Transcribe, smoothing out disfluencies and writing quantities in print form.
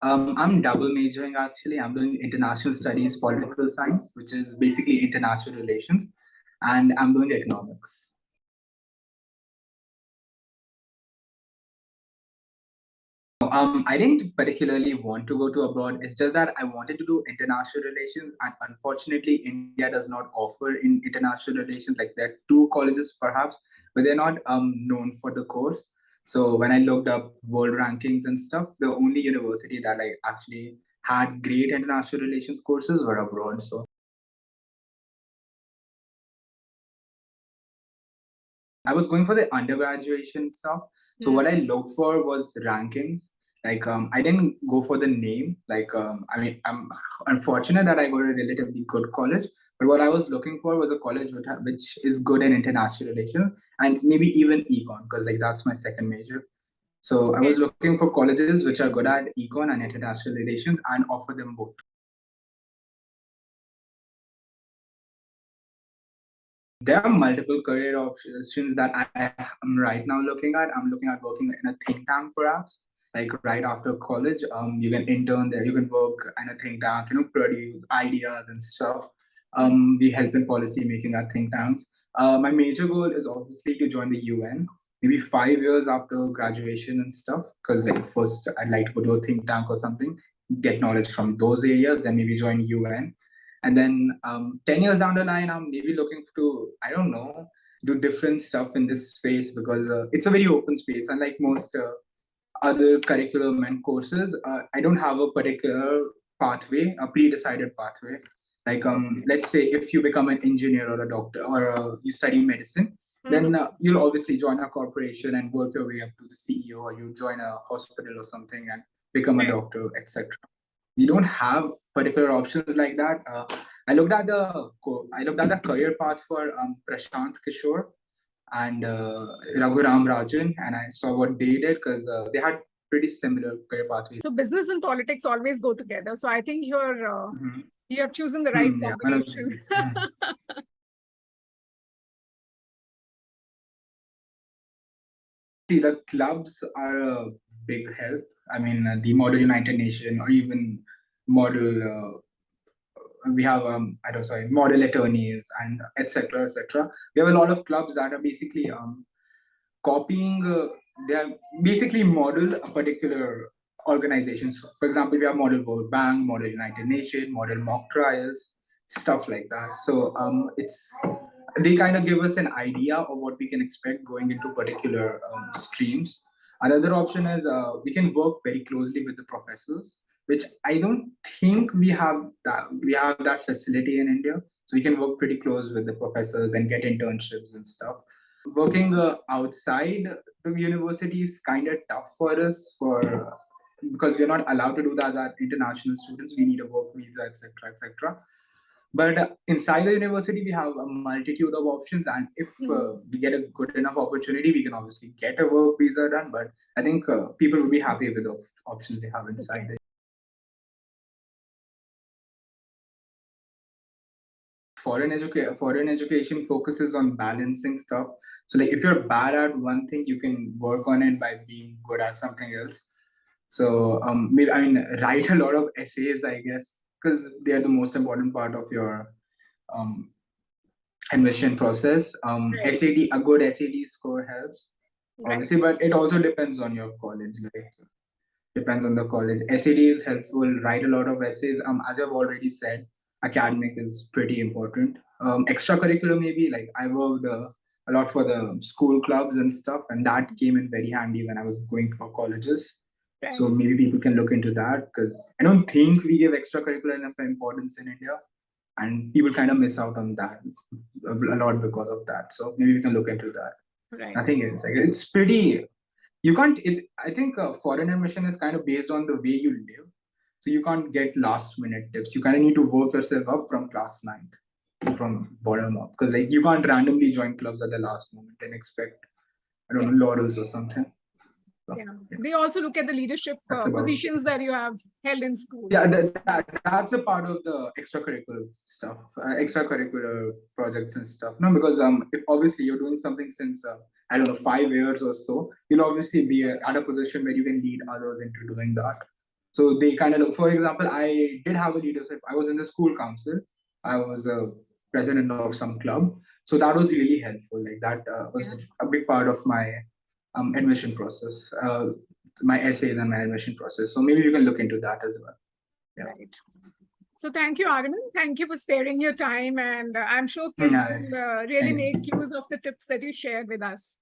I'm double majoring actually. I'm doing international studies, political science, which is basically international relations, and I'm doing economics. I didn't particularly want to go to abroad. It's just that I wanted to do international relations, and unfortunately, India does not offer in international relations. Like there are two colleges perhaps, but they're not known for the course. So when I looked up world rankings and stuff, the only university that I actually had great international relations courses were abroad. So I was going for the undergraduation stuff. So what I looked for was rankings. Like I didn't go for the name. Like I mean, I'm unfortunate that I got a relatively good college. But what I was looking for was a college which is good in international relations and maybe even econ, because like that's my second major. So I was looking for colleges which are good at econ and international relations and offer them both. There are multiple career options that I am right now looking at. I'm looking at working in a think tank, perhaps. Like right after college, you can intern there. You can work in a think tank. Produce ideas and stuff. We help in policy making at think tanks. My major goal is obviously to join the UN. Maybe 5 years after graduation and stuff. Because like first, I'd like to go to a think tank or something, get knowledge from those areas, then maybe join UN. And then 10 years down the line, I'm maybe looking to, I don't know, do different stuff in this space because it's a very open space. Unlike most other curriculum and courses, I don't have a particular pathway, a pre-decided pathway. Like, let's say if you become an engineer or a doctor or you study medicine, then you'll obviously join a corporation and work your way up to the CEO, or you join a hospital or something and become a doctor, etc. We don't have particular options like that. I looked at the career path for Prashant Kishore and Raghuram Rajan, and I saw what they did because they had pretty similar career pathways. So business and politics always go together. So I think you have chosen the right combination. See, the clubs are a big help. I mean, the Model United Nation or even Model we have I don't sorry model attorneys and etc. We have a lot of clubs that are basically copying they are basically model a particular organization. So for example, we have Model World Bank, Model United Nations, Model Mock Trials, stuff like that. So it's they kind of give us an idea of what we can expect going into particular streams. Another option is we can work very closely with the professors, which I don't think we have that facility in India. So we can work pretty close with the professors and get internships and stuff. Working outside the university is kind of tough for us because we're not allowed to do that as international students. We need a work visa, etc. But inside the university, we have a multitude of options, and if we get a good enough opportunity, we can obviously get a work visa done. But I think people will be happy with the options they have inside. Foreign education focuses on balancing stuff. So like if you're bad at one thing, you can work on it by being good at something else. So maybe I mean write a lot of essays, I guess, because they are the most important part of your um, admission process. SAT, a good SAT score helps, obviously, but it also depends on your college. Like depends on the college. SAT is helpful. Write a lot of essays. As I've already said, academic is pretty important. Extracurricular maybe like I worked a lot for the school clubs and stuff, and that came in very handy when I was going for colleges. So maybe people can look into that because I don't think we give extracurricular enough importance in India, and people kind of miss out on that a lot because of that. So maybe we can look into that. Nothing else. Like it's pretty. You can't. It's. I think foreign admission is kind of based on the way you live. So you can't get last minute tips. You kind of need to work yourself up from class ninth, from bottom up, because like you can't randomly join clubs at the last moment and expect I don't know laurels or something. So, they also look at the leadership positions that you have held in school. Yeah, that's a part of the extracurricular stuff, extracurricular projects and stuff. No, because if obviously you're doing something since I don't know 5 years or so, you'll obviously be at a position where you can lead others into doing that. So they kind of, for example, I did have a leadership. I was in the school council. I was a president of some club. So that was really helpful. Like that was a big part of my admission process, my essays and my admission process. So maybe you can look into that as well. Yeah. Right. So thank you, Arvind. Thank you for sparing your time. And I'm sure kids will really make use of the tips that you shared with us.